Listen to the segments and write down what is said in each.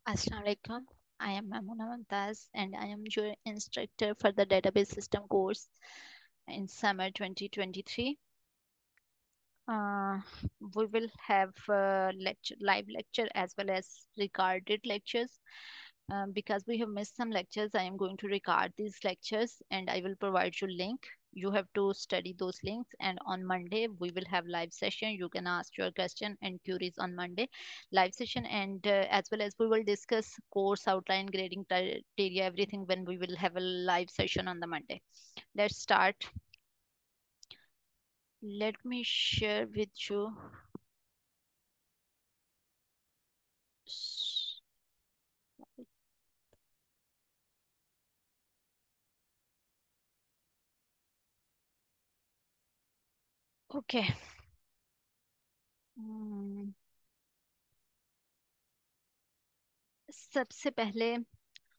Assalamu alaikum. I am Mamuna Mumtaz and I am your instructor for the database system course in summer 2023. Uh, we will have live lecture as well as recorded lectures. Because we have missed some lectures, I am going to record these lectures and I will provide you link. You have to study those links, and on Monday we will have live session. You can ask your question and queries on Monday live session, and as well as we will discuss course outline, grading criteria, everything when we will have a live session on the Monday. Let's start. Let me share with you. Okay. Hmm, सबसे पहले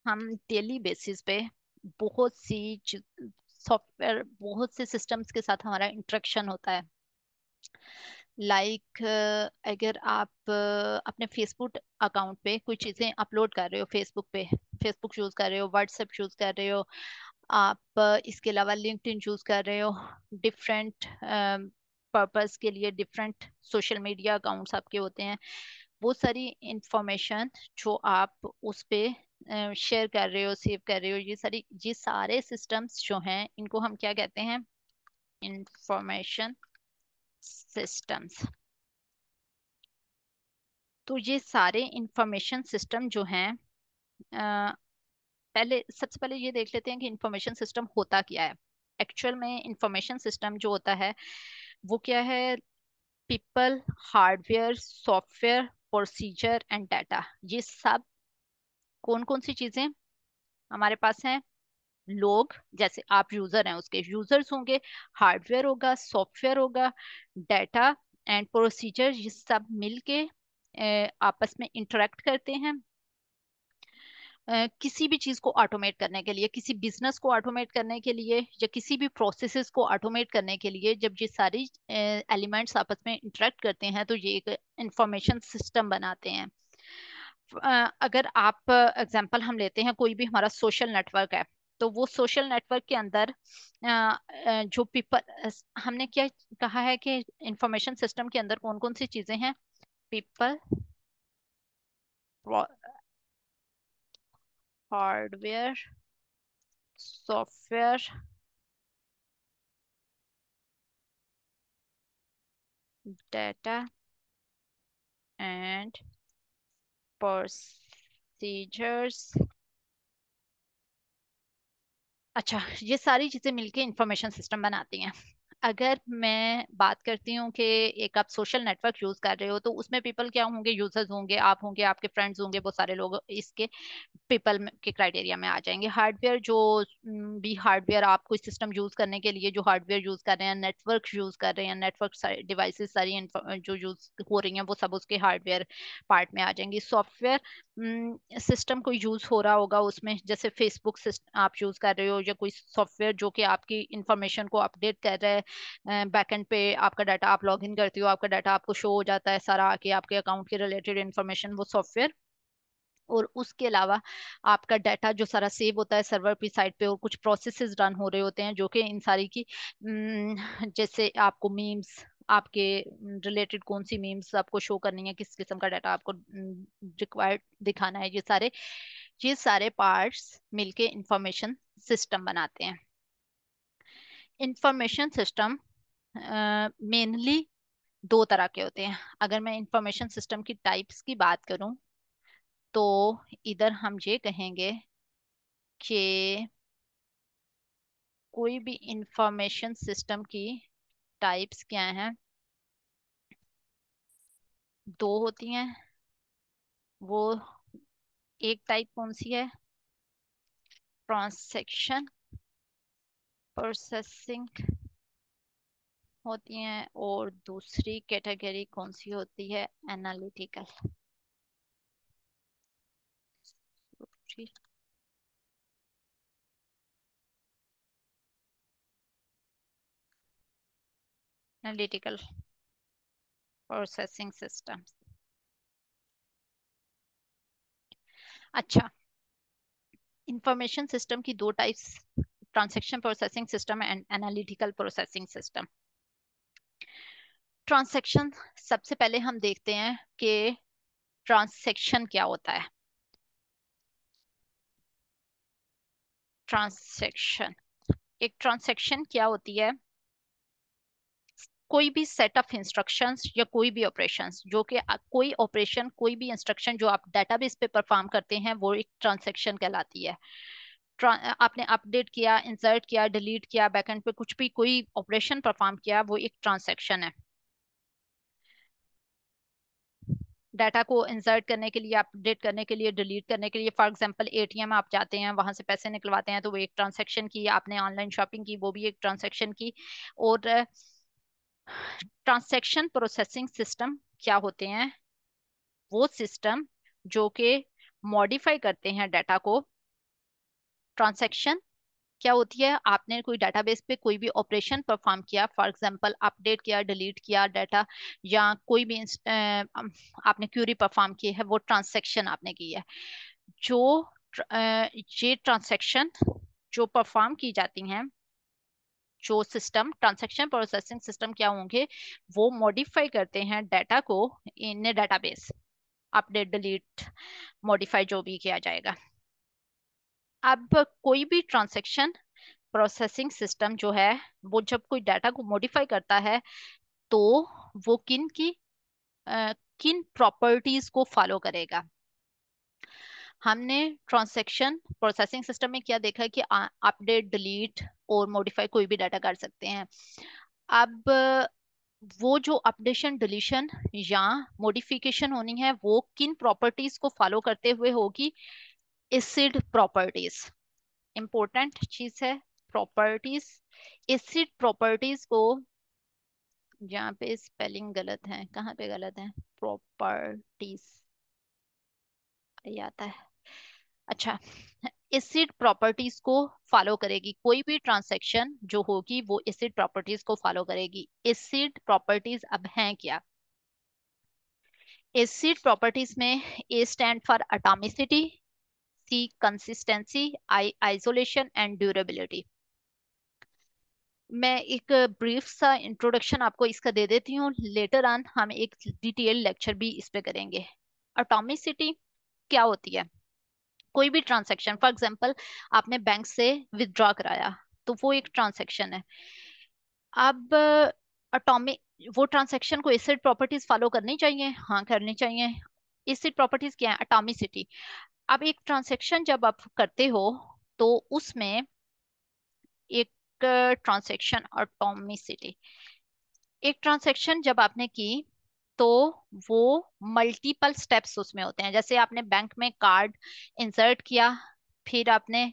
हम daily basis पे बहुत सी software, बहुत से systems के साथ हमारा इंटरेक्शन होता है। लाइक अगर आप अपने फेसबुक अकाउंट पे कोई चीज़ें अपलोड कर रहे हो, फेसबुक पे फेसबुक यूज़ कर रहे हो, व्हाट्सएप यूज़ कर रहे हो, आप इसके अलावा लिंक्डइन यूज़ कर रहे हो, डिफरेंट पर्पस के लिए डिफरेंट सोशल मीडिया अकाउंट्स आपके होते हैं। वो सारी इंफॉर्मेशन जो आप उस पे शेयर कर रहे हो, सेव कर रहे हो, ये सारे सिस्टम्स जो हैं इनको हम क्या कहते हैं? Information systems. तो ये सारे इंफॉर्मेशन सिस्टम जो हैं, अ, पहले सबसे पहले ये देख लेते हैं कि इंफॉर्मेशन सिस्टम होता क्या है। एक्चुअल में इंफॉर्मेशन सिस्टम जो होता है वो क्या है? People, hardware, software, procedure and data, ये सब कौन कौन सी चीजें हमारे पास हैं? लोग, जैसे आप यूजर हैं, उसके यूजर्स होंगे, हार्डवेयर होगा, सॉफ्टवेयर होगा, डाटा एंड प्रोसीजर, ये सब मिलके आपस में इंटरेक्ट करते हैं। किसी भी चीज को ऑटोमेट करने के लिए, किसी बिजनेस को ऑटोमेट करने के लिए, या किसी भी प्रोसेसेस को ऑटोमेट करने के लिए, जब ये सारी एलिमेंट्स आपस में इंटरेक्ट करते हैं तो ये एक इंफॉर्मेशन सिस्टम बनाते हैं। अगर आप एग्जांपल हम लेते हैं, कोई भी हमारा सोशल नेटवर्क है, तो वो सोशल नेटवर्क के अंदर जो पीपल, हमने क्या कहा है कि इंफॉर्मेशन सिस्टम के अंदर कौन कौन सी चीजें हैं? People, hardware, software, data and procedures. अच्छा, ये सारी चीजें मिलके इंफॉर्मेशन सिस्टम बनाती हैं। अगर मैं बात करती हूँ कि एक आप सोशल नेटवर्क यूज कर रहे हो, तो उसमें पीपल क्या होंगे? यूजर्स होंगे, आप होंगे, आपके फ्रेंड्स होंगे, वो सारे लोग इसके पीपल के क्राइटेरिया में आ जाएंगे। हार्डवेयर, जो भी हार्डवेयर आप कोई सिस्टम यूज करने के लिए जो हार्डवेयर यूज कर रहे हैं, नेटवर्क यूज कर रहे हैं, नेटवर्क डिवाइसेस सारी जो यूज हो रही हैं वो सब उसके हार्डवेयर पार्ट में आ जाएंगी। सॉफ्टवेयर सिस्टम कोई यूज हो रहा होगा उसमें, जैसे फेसबुक आप यूज कर रहे हो, या कोई सॉफ्टवेयर जो कि आपकी इंफॉर्मेशन को अपडेट कर रहा है बैकएंड पे, आपका डाटा आप लॉग इन करती हो, आपका डाटा आपको शो हो जाता है सारा आके आपके अकाउंट के रिलेटेड इंफॉर्मेशन, वो सॉफ्टवेयर। और उसके अलावा आपका डाटा जो सारा सेव होता है सर्वर की साइड पे, और कुछ प्रोसेसेस रन हो रहे होते हैं जो कि इन सारी की जैसे आपको मीम्स, आपके रिलेटेड कौन सी मीम्स आपको शो करनी है, किस किस्म का डाटा आपको रिक्वायर्ड दिखाना है, ये सारे पार्ट्स मिलके इंफॉर्मेशन सिस्टम बनाते हैं। इंफॉर्मेशन सिस्टम मेनली दो तरह के होते हैं। अगर मैं इंफॉर्मेशन सिस्टम की टाइप्स की बात करूं, तो इधर हम ये कहेंगे कि कोई भी इंफॉर्मेशन सिस्टम की टाइप्स क्या हैं? दो होती हैं। वो एक टाइप कौन सी है? ट्रांजैक्शन प्रोसेसिंग होती हैं, और दूसरी कैटेगरी कौन सी होती है? एनालिटिकल। Analytical processing system. अच्छा, इंफॉर्मेशन सिस्टम की दो types, transaction processing system and analytical processing system. Transaction, सबसे पहले हम देखते हैं कि ट्रांजैक्शन क्या होता है। ट्रांजैक्शन, एक ट्रांजैक्शन क्या होती है? कोई भी सेट ऑफ इंस्ट्रक्शंस या कोई भी ऑपरेशंस, जो कि कोई ऑपरेशन, कोई भी इंस्ट्रक्शन जो आप डेटाबेस पे परफॉर्म करते हैं, वो एक ट्रांजैक्शन कहलाती है। आपने अपडेट किया, इंसर्ट किया, डिलीट किया, बैकएंड पे कुछ भी कोई ऑपरेशन परफॉर्म किया, वो एक ट्रांजैक्शन है। डाटा को इंसर्ट करने के लिए, अपडेट करने के लिए, डिलीट करने के लिए, फॉर एग्जांपल एटीएम आप जाते हैं, वहां से पैसे निकलवाते हैं, तो वो एक ट्रांजैक्शन की। आपने ऑनलाइन शॉपिंग की, वो भी एक ट्रांजैक्शन की। और ट्रांजैक्शन प्रोसेसिंग सिस्टम क्या होते हैं? वो सिस्टम जो कि मॉडिफाई करते हैं डाटा को। ट्रांजैक्शन क्या होती है? आपने कोई डेटाबेस पे कोई भी ऑपरेशन परफॉर्म किया, फॉर एग्जांपल अपडेट किया, डिलीट किया डाटा, या कोई भी आपने क्यूरी परफॉर्म की है, वो ट्रांजैक्शन आपने की है। जो ये ट्रांजैक्शन जो परफॉर्म की जाती हैं, जो सिस्टम, ट्रांजैक्शन प्रोसेसिंग सिस्टम क्या होंगे? वो मॉडिफाई करते हैं डाटा को इन डेटाबेस, अपडेट, डिलीट, मॉडिफाई जो भी किया जाएगा। अब कोई भी ट्रांजैक्शन प्रोसेसिंग सिस्टम जो है, वो जब कोई डाटा को मॉडिफाई करता है, तो वो किन प्रॉपर्टीज को फॉलो करेगा? हमने ट्रांजैक्शन प्रोसेसिंग सिस्टम में क्या देखा है कि अपडेट, डिलीट और मॉडिफाई कोई भी डाटा कर सकते हैं। अब वो जो अपडेशन, डिलीशन या मॉडिफिकेशन होनी है, वो किन प्रॉपर्टीज को फॉलो करते हुए होगी? एसिड प्रॉपर्टीज, इंपॉर्टेंट चीज है। प्रॉपर्टीज, एसिड प्रॉपर्टीज को, यहाँ पे स्पेलिंग गलत है, कहाँ पे गलत है? प्रॉपर्टीज ये आता है। अच्छा, एसिड प्रॉपर्टीज को फॉलो करेगी कोई भी ट्रांजैक्शन जो होगी, वो एसिड प्रॉपर्टीज को फॉलो करेगी। एसिड प्रॉपर्टीज अब हैं क्या? एसिड प्रॉपर्टीज में A stand for atomicity, C consistency, I isolation and durability. मैं एक ब्रीफ सा इंट्रोडक्शन आपको इसका दे देती हूँ, लेटर ऑन हम एक डिटेल लेक्चर भी इस पे करेंगे। एटॉमिसिटी क्या होती है? कोई भी ट्रांजैक्शन, फॉर एग्जांपल आपने बैंक से विथड्रॉ कराया, तो वो एक ट्रांजैक्शन है। अब अटोमिक, वो ट्रांजैक्शन को एसिड प्रॉपर्टीज फॉलो करनी चाहिए, हाँ करनी चाहिए। एसिड प्रॉपर्टीज क्या है? एटॉमिसिटी। अब एक ट्रांजैक्शन जब आप करते हो, तो उसमें एक ट्रांजैक्शन एटॉमिसिटी, एक ट्रांजैक्शन जब आपने की, तो वो मल्टीपल स्टेप्स उसमें होते हैं। जैसे आपने बैंक में कार्ड इंसर्ट किया, फिर आपने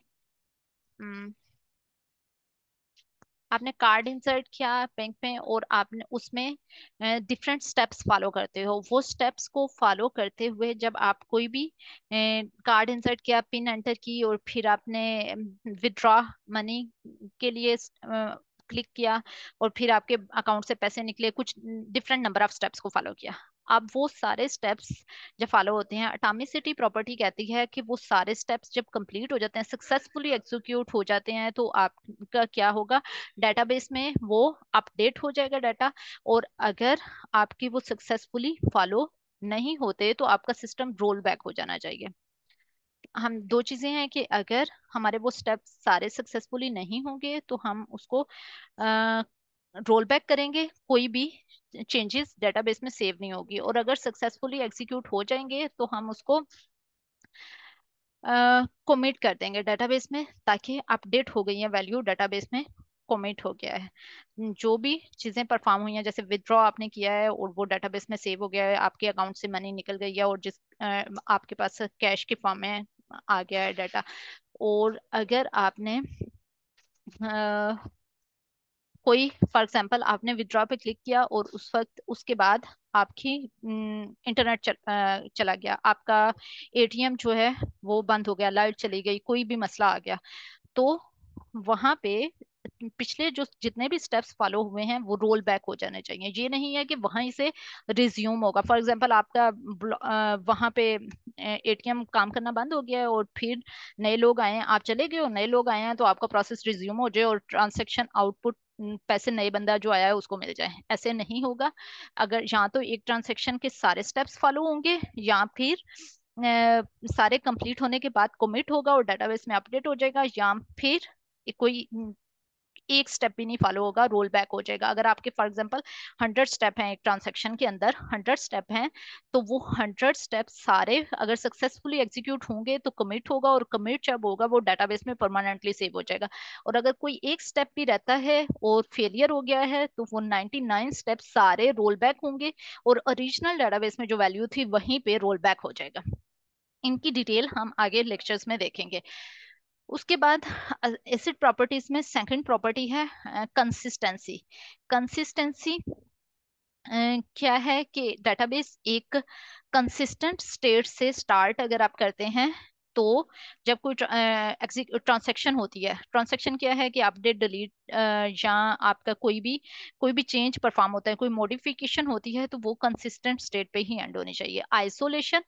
कार्ड इंसर्ट किया बैंक में, और आपने उसमें डिफरेंट स्टेप्स फॉलो करते हो। वो स्टेप्स को फॉलो करते हुए जब आप कोई भी कार्ड इंसर्ट किया, पिन एंटर की, और फिर आपने विड्रॉ मनी के लिए क्लिक किया, और फिर आपके अकाउंट से पैसे निकले, कुछ डिफरेंट नंबर ऑफ स्टेप्स को फॉलो किया। अब वो सारे स्टेप्स जब फॉलो होते हैं, एटॉमिसिटी प्रॉपर्टी कहती है कि वो सारे स्टेप्स जब कंप्लीट हो जाते हैं, सक्सेसफुली एग्जीक्यूट हो जाते हैं, तो आपका क्या होगा? डेटाबेस में वो अपडेट हो जाएगा डाटा। और अगर आपकी वो सक्सेसफुली फॉलो नहीं होते, तो आपका सिस्टम रोल बैक हो जाना चाहिए। हम दो चीजें हैं कि अगर हमारे वो स्टेप्स सारे सक्सेसफुली नहीं होंगे, तो हम उसको रोल बैक करेंगे, कोई भी चेंजेस डेटाबेस में सेव नहीं होगी। और अगर सक्सेसफुली एग्जीक्यूट हो जाएंगे, तो हम उसको कमिट कर देंगे डेटाबेस में, ताकि अपडेट हो गई है वैल्यू डेटाबेस में, कमिट हो गया है। जो भी चीजें परफॉर्म हुई हैं, जैसे विथड्रॉ आपने किया है और वो डेटाबेस में सेव हो गया है, आपके अकाउंट से मनी निकल गई है, और आपके पास कैश के फॉर्म में आ गया है डाटा। और अगर आपने कोई, फॉर एग्जांपल आपने विड्रॉ पे क्लिक किया, और उस वक्त उसके बाद आपकी इंटरनेट चला गया, आपका एटीएम जो है वो बंद हो गया, लाइट चली गई, कोई भी मसला आ गया, तो वहां पे पिछले जो जितने भी स्टेप्स फॉलो हुए हैं, वो रोल बैक हो जाने चाहिए। ये नहीं है कि वहीं से रिज्यूम होगा। फॉर एग्जांपल आपका वहां पे एटीएम काम करना बंद हो गया है और फिर नए लोग आए हैं, आप चले गए हो, नए लोग आए हैं, तो आपका प्रोसेस रिज्यूम हो जाए और ट्रांजैक्शन आउटपुट पैसे नए बंदा जो आया है उसको मिल जाए। ऐसे नहीं होगा। अगर या तो एक ट्रांजैक्शन के सारे स्टेप्स फॉलो होंगे, या फिर सारे कंप्लीट होने के बाद कमिट होगा और डेटाबेस में अपडेट हो जाएगा, या फिर कोई एक स्टेप भी नहीं फॉलो होगा, रोल बैक हो जाएगा। अगर आपके फॉर एग्जांपल 100 स्टेप हैं एक ट्रांजैक्शन के अंदर, 100 स्टेप हैं, तो वो 100 स्टेप सारे अगर सक्सेसफुली एग्जीक्यूट होंगे तो कमिट होगा, और कमिट जब होगा वो डेटाबेस में परमानेंटली सेव हो जाएगा। और अगर कोई एक स्टेप भी रहता है और फेलियर हो गया है तो वो 99 स्टेप सारे रोल बैक होंगे, और ओरिजिनल डेटाबेस में जो वैल्यू थी वहीं पे रोल बैक हो जाएगा। इनकी डिटेल हम आगे लेक्चर्स में देखेंगे। उसके बाद एसिड प्रॉपर्टीज में सेकंड प्रॉपर्टी है कंसिस्टेंसी। कंसिस्टेंसी क्या है कि डेटाबेस एक कंसिस्टेंट स्टेट से स्टार्ट अगर आप करते हैं, तो जब कोई ट्रांसैक्शन होती है, ट्रांसैक्शन क्या है कि अपडेट डिलीट या आपका कोई भी चेंज परफॉर्म होता है, कोई मॉडिफिकेशन होती है, तो वो कंसिस्टेंट स्टेट पे ही एंड होनी चाहिए। आइसोलेशन,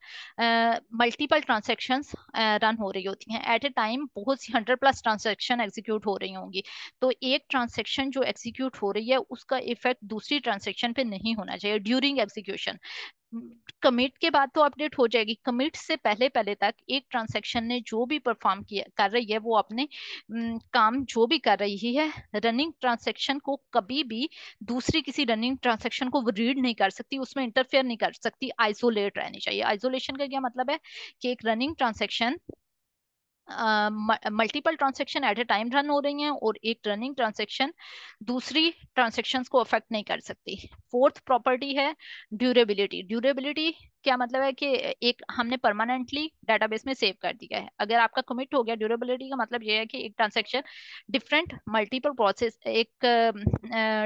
मल्टीपल ट्रांसैक्शंस रन हो रही होती हैं एट ए टाइम, बहुत सी 100+ ट्रांसैक्शन एग्जीक्यूट हो रही होंगी, तो एक ट्रांसैक्शन जो एग्जीक्यूट हो रही है उसका इफेक्ट दूसरी ट्रांसैक्शन पे नहीं होना चाहिए ड्यूरिंग एग्जीक्यूशन। कमिट के बाद तो अपडेट हो जाएगी, कमिट से पहले पहले तक एक ट्रांसैक्शन ने जो भी परफॉर्म किया कर रही है वो अपने काम जो भी कर रही है, रनिंग ट्रांसैक्शन को कभी भी दूसरी किसी रनिंग ट्रांसैक्शन को रीड नहीं कर सकती, उसमें इंटरफेयर नहीं कर सकती, आइसोलेट रहनी चाहिए। आइसोलेशन का क्या मतलब है कि एक running transaction, multiple transaction at a time run हो रही हैं और एक रनिंग ट्रांसैक्शन दूसरी ट्रांसैक्शंस को अफेक्ट नहीं कर सकती। फोर्थ प्रॉपर्टी है ड्यूरेबिलिटी। ड्यूरेबिलिटी क्या मतलब है कि एक हमने परमानेंटली डेटाबेस में सेव कर दिया है, अगर आपका कमिट हो गया, ड्यूरेबिलिटी का मतलब ये है कि एक ट्रांसैक्शन डिफरेंट मल्टीपल प्रोसेस, एक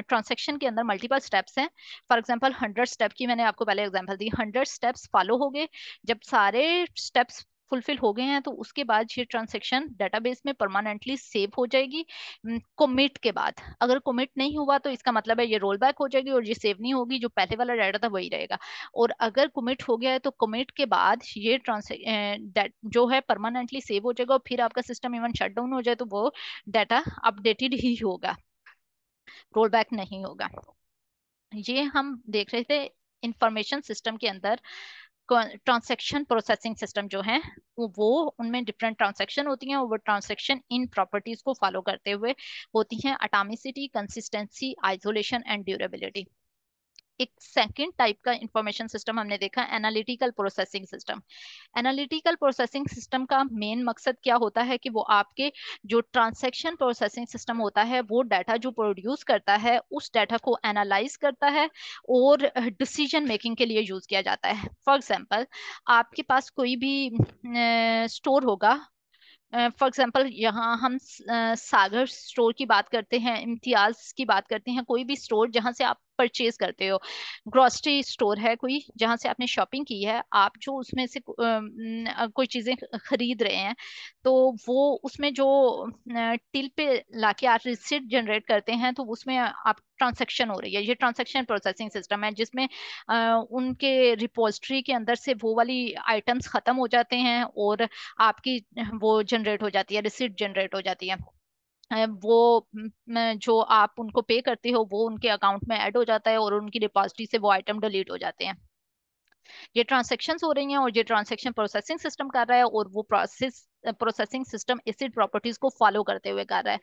ट्रांसैक्शन के अंदर मल्टीपल स्टेप्स हैं। फॉर एग्जांपल 100 स्टेप की मैंने आपको पहले एग्जांपल दी, 100 स्टेप्स फॉलो हो गए, जब सारे स्टेप्स फुलफिल हो गए हैं तो उसके बाद ये ट्रांसैक्शन डेटाबेस में परमानेंटली सेव हो जाएगी। कमिट के बाद, अगर कमिट नहीं हुआ तो इसका मतलब है ये रोल बैक हो जाएगी और ये सेव नहीं होगी, जो पहले वाला डाटा था वही रहेगा। और अगर कमिट हो गया है तो कमिट के बाद ये जो है परमानेंटली सेव हो जाएगा, और फिर आपका सिस्टम इवन शट डाउन हो जाए तो वो डाटा अपडेटेड ही होगा, रोल बैक नहीं होगा। ये हम देख रहे थे इंफॉर्मेशन सिस्टम के अंदर ट्रांजैक्शन प्रोसेसिंग सिस्टम जो है, वो उनमें डिफरेंट ट्रांजैक्शन होती हैं और वो ट्रांजैक्शन इन प्रॉपर्टीज को फॉलो करते हुए होती हैं, atomicity, consistency, isolation and durability. एक सेकंड टाइप का इंफॉर्मेशन सिस्टम हमने देखा, analytical processing system. Analytical processing system का मेन मकसद क्या होता है कि वो आपके जो ट्रांजैक्शन प्रोसेसिंग सिस्टम होता है वो डाटा जो प्रोड्यूस करता है उस डाटा को एनालाइज करता है और डिसीजन मेकिंग के लिए यूज किया जाता है। फॉर एग्जांपल, आपके पास कोई भी स्टोर होगा, फॉर एग्जाम्पल यहाँ हम सागर स्टोर की बात करते हैं, इम्तियाज की बात करते हैं, कोई भी स्टोर जहाँ से आप परचेज करते हो, ग्रोसरी स्टोर है कोई जहाँ से आपने शॉपिंग की है, आप जो उसमें से कोई चीजें खरीद रहे हैं, तो वो उसमें जो टिल पे लाके आप रिसिप्ट जनरेट करते हैं, तो उसमें आप ट्रांजैक्शन हो रही है, ये ट्रांजैक्शन प्रोसेसिंग सिस्टम है, जिसमें उनके रिपोजिटरी के अंदर से वो वाली आइटम्स खत्म हो जाते हैं और आपकी वो जनरेट हो जाती है, रिसिप्ट जनरेट हो जाती है। वो जो आप उनको पे करते हो वो उनके अकाउंट में ऐड हो जाता है और उनकी डिपॉजिटरी से वो आइटम डिलीट हो जाते हैं। ये ट्रांजैक्शंस हो रही हैं और ये ट्रांजैक्शन प्रोसेसिंग सिस्टम कर रहा है, और वो प्रोसेसिंग सिस्टम एसिड प्रॉपर्टीज को फॉलो करते हुए कर रहा है।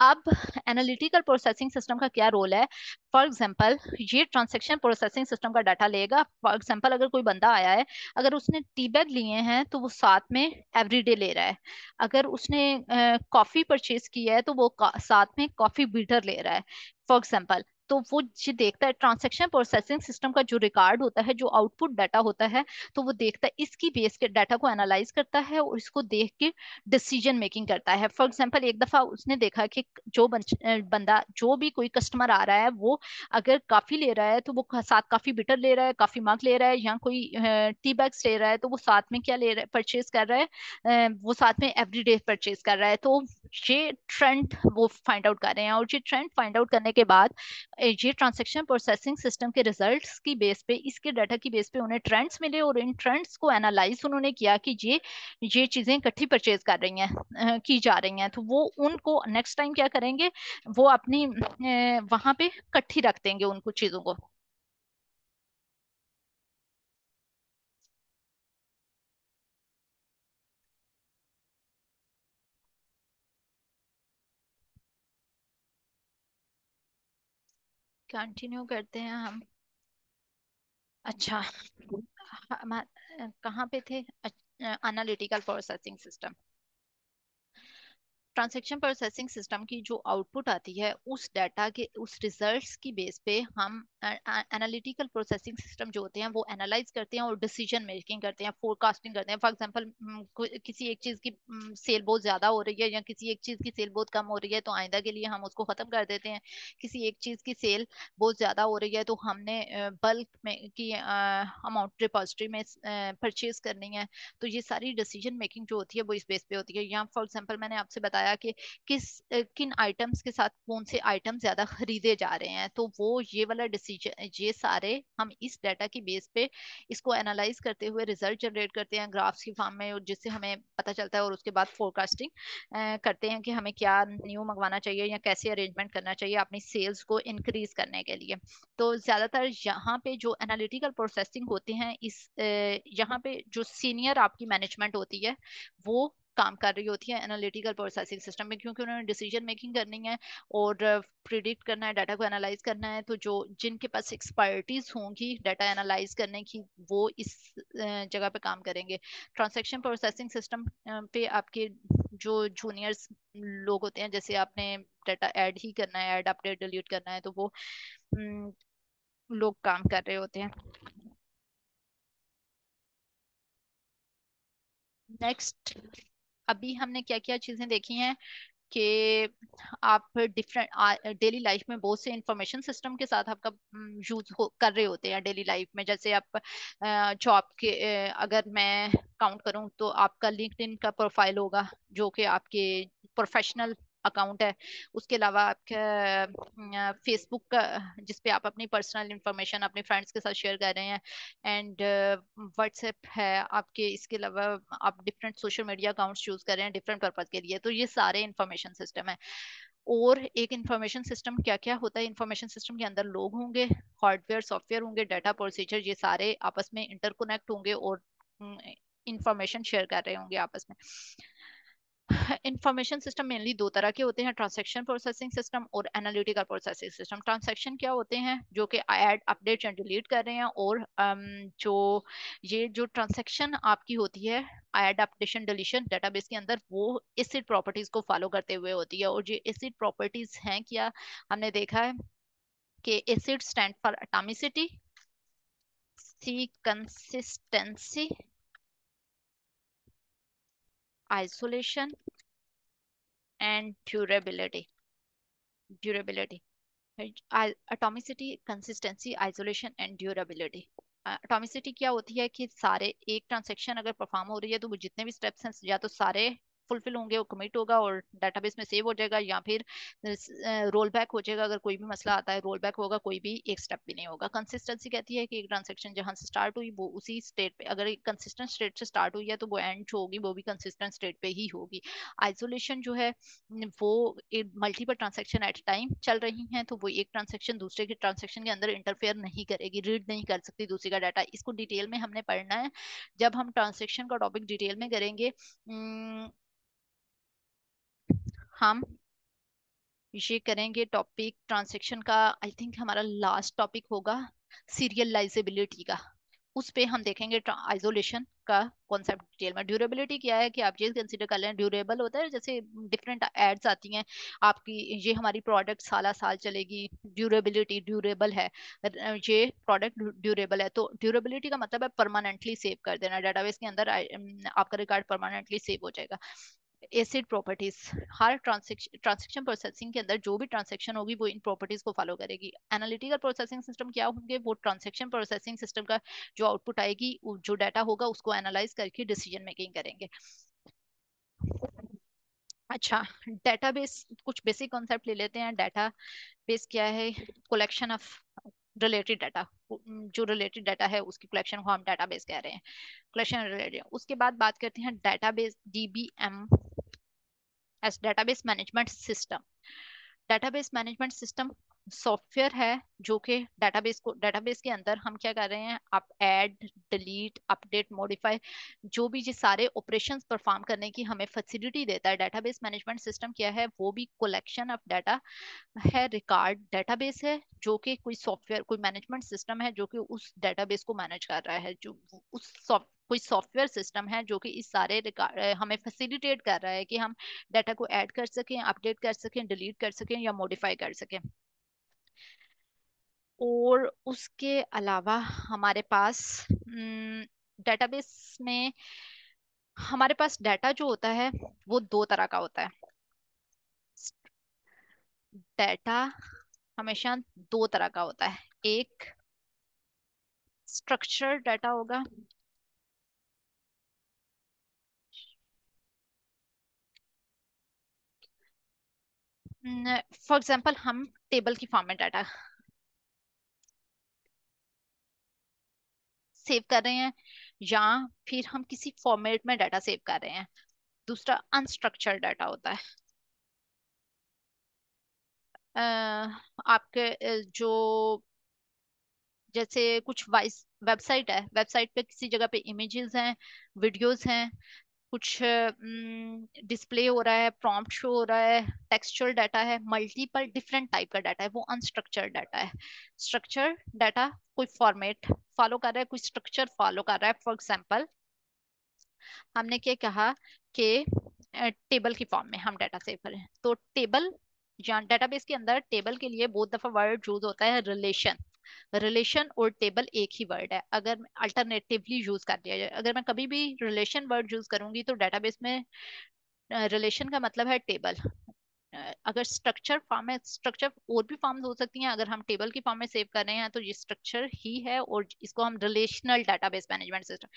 अब एनालिटिकल प्रोसेसिंग सिस्टम का क्या रोल है? फॉर एग्जांपल, ये ट्रांजैक्शन प्रोसेसिंग सिस्टम का डाटा लेगा। फॉर एग्जांपल, अगर कोई बंदा आया है, अगर उसने टी बैग लिए हैं तो वो साथ में एवरीडे ले रहा है। अगर उसने कॉफी परचेज की है तो वो साथ में कॉफी बीटर ले रहा है, फॉर एग्जांपल। तो वो ये देखता है, ट्रांजैक्शन प्रोसेसिंग सिस्टम का जो रिकॉर्ड होता है, जो आउटपुट डाटा होता है, तो वो देखता है, इसकी बेस के डाटा को एनालाइज करता है और इसको देख के डिसीजन मेकिंग करता है। फॉर एग्जांपल, एक दफा उसने देखा कि बंदा, जो भी कोई कस्टमर आ रहा है, वो अगर काफी ले रहा है तो वो साथ काफी बिटर ले रहा है, काफी मग ले रहा है, या कोई टी बैग्स ले रहा है तो वो साथ में क्या ले रहा है, परचेज कर रहा है, वो साथ में एवरीडे परचेज कर रहा है। तो ये ट्रेंड वो फाइंड आउट कर रहे हैं, और ये ट्रेंड फाइंड आउट करने के बाद ये ट्रांजैक्शन प्रोसेसिंग सिस्टम के रिजल्ट्स की बेस पे, इसके डाटा की बेस पे उन्हें ट्रेंड्स मिले, और इन ट्रेंड्स को एनालाइज उन्होंने किया कि ये चीजें इकट्ठी परचेज कर रही हैं, की जा रही हैं, तो वो उनको नेक्स्ट टाइम क्या करेंगे, वो अपनी वहां पे इकट्ठी रख देंगे उन कुछ चीजों को। कंटिन्यू करते हैं हम। अच्छा, हम कहाँ पे थे? Analytical processing system. Transaction processing system की जो आउटपुट आती है, उस डाटा के उस रिजल्ट्स की बेस पे हम एनालिटिकल प्रोसेसिंग सिस्टम जो होते हैं वो एनालाइज करते हैं और डिसीजन मेकिंग करते हैं, फोरकास्टिंग करते हैं। फॉर एग्जांपल, किसी एक चीज की सेल बहुत ज्यादा हो रही है, या किसी एक चीज की सेल बहुत कम हो रही है, तो आइंदा के लिए हम उसको खत्म कर देते हैं। किसी एक चीज की सेल बहुत ज्यादा हो रही है, तो हमने बल्क में की अमाउंट डिपॉजिटरी में परचेज करनी है। तो ये सारी डिसीजन मेकिंग जो होती है वो इस बेस पे होती है। यहाँ फॉर एग्जांपल मैंने आपसे बताया कि किन आइटम्स के साथ कौन से आइटम ज्यादा खरीदे जा रहे हैं, तो वो ये वाला डिसीजन, ये सारे हम इस डाटा की बेस पे इसको एनालाइज करते हुए रिजल्ट जनरेट करते हैं ग्राफ्स की फॉर्म में, और जिससे हमें पता चलता है, और उसके बाद फोरकास्टिंग करते हैं कि हमें क्या न्यू मंगवाना चाहिए या कैसे अरेंजमेंट करना चाहिए अपनी सेल्स को इंक्रीज करने के लिए। तो ज्यादातर यहाँ पे जो एनालिटिकल प्रोसेसिंग होते हैं, यहाँ पे जो सीनियर आपकी मैनेजमेंट होती है वो काम कर रही होती है एनालिटिकल प्रोसेसिंग सिस्टम में, क्योंकि उन्होंने डिसीजन मेकिंग करनी है और प्रिडिक्ट करना है, डाटा को एनालाइज करना है। तो जो जिनके पास एक्सपर्टीज होंगी डाटा एनालाइज करने की, वो इस जगह पे काम करेंगे। ट्रांजैक्शन प्रोसेसिंग सिस्टम पे आपके जो जूनियर्स लोग होते हैं, जैसे आपने डाटा ऐड ही करना है, ऐड अपडेट डिलीट करना है, तो वो लोग काम कर रहे होते हैं। नेक्स्ट, अभी हमने क्या क्या चीजें देखी हैं कि आप डिफरेंट डेली लाइफ में बहुत से इंफॉर्मेशन सिस्टम के साथ आपका यूज कर रहे होते हैं डेली लाइफ में। जैसे आप जॉब के, अगर मैं काउंट करूं तो आपका लिंक्डइन का प्रोफाइल होगा जो कि आपके प्रोफेशनल अकाउंट है। उसके अलावा आपका फेसबुक का, जिस पे आप अपनी पर्सनल इंफॉर्मेशन अपने फ्रेंड्स के साथ शेयर कर रहे हैं। एंड व्हाट्सएप है आपके। इसके अलावा आप different social media accounts use कर रहे हैं डिफरेंट पर्पज के लिए, तो ये सारे इंफॉर्मेशन सिस्टम है। और एक इंफॉर्मेशन सिस्टम क्या क्या होता है? इंफॉर्मेशन सिस्टम के अंदर लोग होंगे, हार्डवेयर सॉफ्टवेयर होंगे, डाटा प्रोसीजर, ये सारे आपस में इंटरकनेक्ट होंगे और इंफॉर्मेशन शेयर कर रहे होंगे आपस में। इंफॉर्मेशन सिस्टम मेनली दो तरह के होते हैं, ट्रांजैक्शन प्रोसेसिंग सिस्टम और एनालिटिकल प्रोसेसिंग सिस्टम। ट्रांजैक्शन क्या होते हैं? जो कि ऐड अपडेट एंड डिलीट कर रहे हैं। और जो ये जो ट्रांजैक्शन आपकी होती है, ऐड अपडेशन डिलीशन डेटाबेस के अंदर, वो एसिड प्रॉपर्टीज को फॉलो करते हुए होती है। और ये एसिड प्रॉपर्टीज हैं क्या? हमने देखा है कि ACID stand for atomicity, C consistency, isolation and durability. Durability, atomicity, consistency, isolation and durability. Atomicity क्या होती है कि सारे एक ट्रांजेक्शन अगर परफॉर्म हो रही है, तो वो जितने भी स्टेप्स हैं या तो सारे फुलफिल होंगे, वो कमिट होगा और डेटाबेस में सेव हो जाएगा, या फिर रोल बैक हो जाएगा। अगर कोई भी मसला आता है रोल बैक होगा, कोई भी एक स्टेप भी नहीं होगा। कंसिस्टेंसी कहती है कि एक ट्रांजेक्शन जहां से स्टार्ट हुई वो उसी स्टेट पे, अगर एक कंसिस्टेंट स्टेट से स्टार्ट हुई है तो वो एंड होगी वो भी कंसिस्टेंट स्टेट पे ही होगी। आइसोलेशन जो है, वो मल्टीपल ट्रांजेक्शन एट टाइम चल रही हैं, तो वो एक ट्रांजेक्शन दूसरे के ट्रांजेक्शन के अंदर इंटरफेयर नहीं करेगी, रीड नहीं कर सकती दूसरी का डाटा। इसको डिटेल में हमने पढ़ना है जब हम ट्रांजेक्शन का टॉपिक डिटेल में करेंगे। हम ये करेंगे टॉपिक ट्रांजैक्शन का, आई थिंक हमारा लास्ट टॉपिक होगा सीरियलाइजेबिलिटी का। उस पे हम देखेंगे आइसोलेशन का कॉन्सेप्ट डिटेल में। ड्यूरेबिलिटी क्या है कि आप ये कंसीडर कर लें, ड्यूरेबल होता है जैसे डिफरेंट एड्स आती हैं आपकी, ये हमारी प्रोडक्ट साला साल चलेगी, ड्यूरेबिलिटी ड्यूरेबल है, ये प्रोडक्ट ड्यूरेबल है। तो ड्यूरेबिलिटी का मतलब है परमानेंटली सेव कर देना डेटाबेस के अंदर, आपका रिकॉर्ड परमानेंटली सेव हो जाएगा। एसिड प्रॉपर्टीज, हर ट्रांजेक्शन प्रोसेसिंग के अंदर जो भी ट्रांजेक्शन होगी वो इन प्रॉपर्टीज को फॉलो करेगी। एनालिटिकल प्रोसेसिंग सिस्टम क्या होंगे? वो ट्रांजेक्शन प्रोसेसिंग सिस्टम का जो आउटपुट आएगी, जो डाटा होगा उसको एनालाइज करके डिसीजन मेकिंग करेंगे। अच्छा, डेटाबेस कुछ बेसिक कॉन्सेप्ट ले लेते हैं। डेटाबेस क्या है? Collection of related data. जो रिलेटेड डाटा है उसकी कलेक्शन को हम डेटाबेस कह रहे हैं। Collection related. उसके बाद बात करते हैं database, DBM S database management system. Database management system software है जो कि डेटाबेस के अंदर हम क्या कर रहे हैं, आप ऐड, डिलीट, अपडेट, मॉडिफाई, जो भी ये सारे ऑपरेशंस परफॉर्म करने की हमें फैसिलिटी देता है। डेटाबेस मैनेजमेंट सिस्टम क्या है? वो भी कलेक्शन ऑफ डाटा है। रिकॉर्ड डेटाबेस है जो कि कोई सॉफ्टवेयर, कोई मैनेजमेंट सिस्टम है जो कि उस डेटाबेस को मैनेज कर रहा है। जो उस कोई सॉफ्टवेयर सिस्टम है जो कि इस सारे हमें फैसिलिटेट कर रहा है कि हम डाटा को ऐड कर सकें, अपडेट कर सकें, डिलीट कर सकें या मॉडिफाई कर सकें। और उसके अलावा हमारे पास डेटाबेस में हमारे पास डाटा जो होता है वो दो तरह का होता है। डाटा हमेशा दो तरह का होता है। एक स्ट्रक्चर्ड डाटा होगा। फॉर एग्जांपल हम टेबल की फॉर्म में डाटा सेव कर रहे हैं, या फिर हम किसी फॉर्मेट में डाटा सेव कर रहे हैं। दूसरा अनस्ट्रक्चर्ड डाटा होता है। आपके जो जैसे कुछ वाइस वेबसाइट है, वेबसाइट पे किसी जगह पे इमेजेस हैं, वीडियोस हैं, कुछ डिस्प्ले हो रहा है, प्रॉम्प्ट शो हो रहा है, टेक्सचुअल डाटा है, मल्टीपल डिफरेंट टाइप का डाटा है, वो अनस्ट्रक्चर्ड डाटा है। स्ट्रक्चर डाटा कोई फॉर्मेट फॉलो कर रहा है, कोई स्ट्रक्चर फॉलो कर रहा है। फॉर एग्जांपल हमने क्या कहा कि टेबल की फॉर्म में हम डाटा सेव करें, तो टेबल या डेटाबेस के अंदर टेबल के लिए बहुत दफा वर्ड यूज होता है रिलेशन। रिलेशन और टेबल एक ही वर्ड है, अगर अल्टरनेटिवली यूज कर दिया जाए। अगर मैं कभी भी रिलेशन वर्ड यूज करूंगी तो डेटाबेस में रिलेशन का मतलब है टेबल। अगर स्ट्रक्चर फॉर्म है, स्ट्रक्चर और भी फॉर्म्स हो सकती हैं, अगर हम टेबल की फॉर्म में सेव कर रहे हैं तो ये स्ट्रक्चर ही है, और इसको हम रिलेशनल डेटाबेस मैनेजमेंट सिस्टम,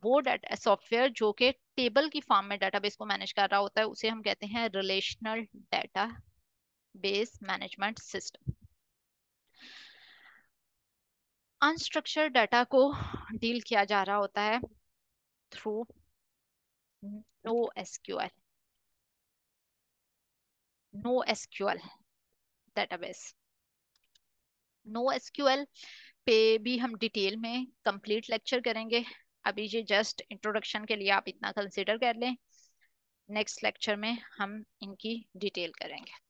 वो डाटा सॉफ्टवेयर जो कि टेबल की फॉर्म में डेटाबेस को मैनेज कर रहा होता है, उसे हम कहते हैं relational database management system. Unstructured data को डील किया जा रहा होता है through no SQL. No SQL database. No SQL पे भी हम डिटेल में कंप्लीट लेक्चर करेंगे। अभी ये जस्ट इंट्रोडक्शन के लिए आप इतना कंसिडर कर लें। नेक्स्ट लेक्चर में हम इनकी डिटेल करेंगे।